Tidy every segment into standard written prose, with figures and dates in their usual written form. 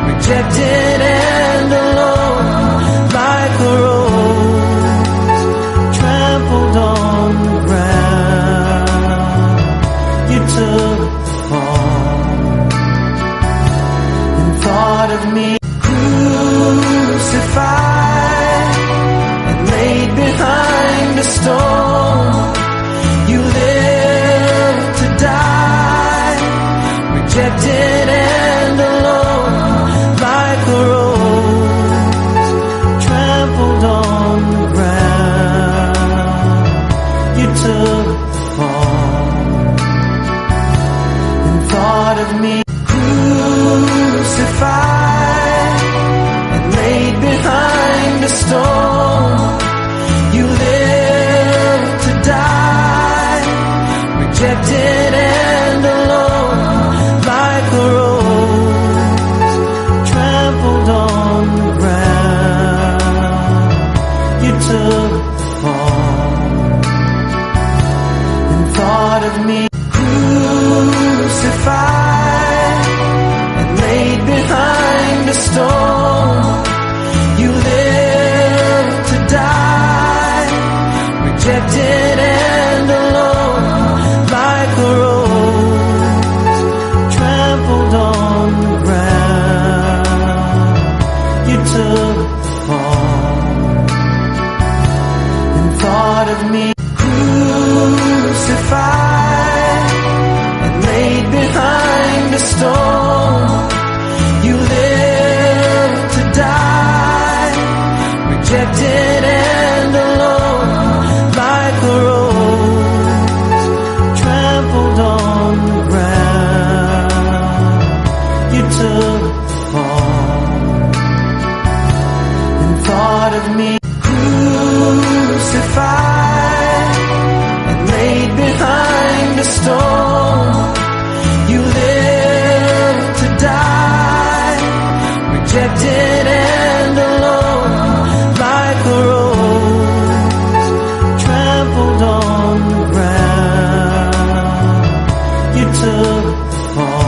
Rejected and alone, like a rose trampled on the ground. You took the fall and thought of me crucified and laid behind a stone. You lived to die, rejected and alone, like a rose trampled on the ground. You took the fall and thought of me crucified and laid behind a stone. You lived to die, rejected and alone, like a rose trampled on the ground. You took the fall and thought of me crucified and laid behind a stone. You lived to die, rejected and alone, like a rose trampled on the ground. You took the fall and thought of me crucified and laid behind a stone. You lived to die, rejected and alone, like a rose trampled on the ground. You took the fall and thought of me crucified and laid behind a stone. You lived to die, rejected and alone, like a rose trampled on the ground. You took the fall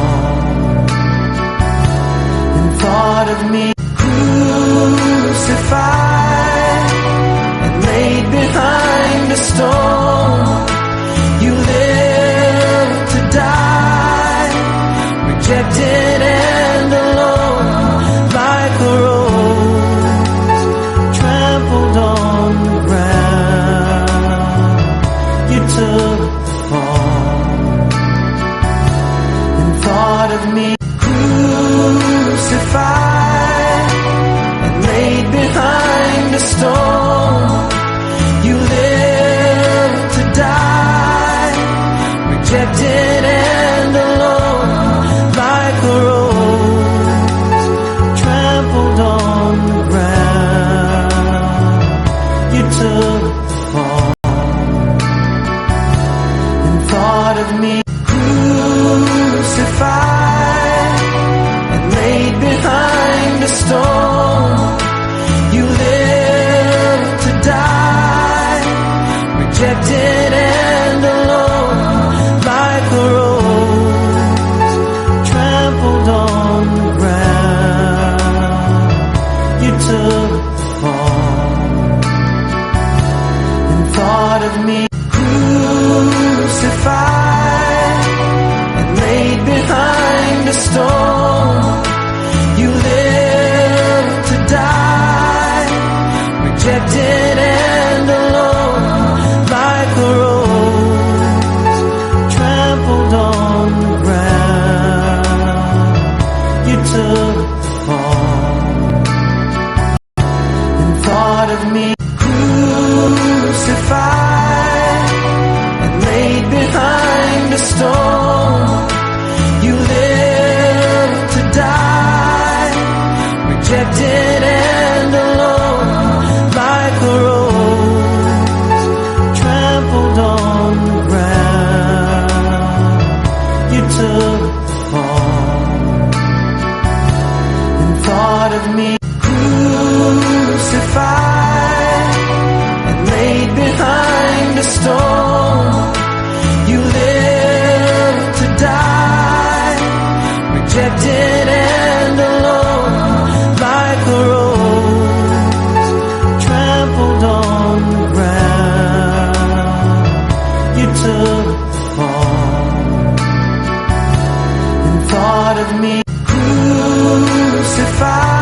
and thought of me crucified and laid behind a stone. You lived to die, rejected and alone, like a rose trampled on the ground. You took the fall and thought of me crucified and laid behind a stone. You lived to die, rejected and alone, like a rose trampled on the ground. You took the fall and thought of me crucified and laid behind a stone. You lived to die, rejected and alone, like a rose trampled on the ground. You took the fall and thought of me crucified neglected and alone, like a rose trampled on the ground. You took the fall and thought of me crucified.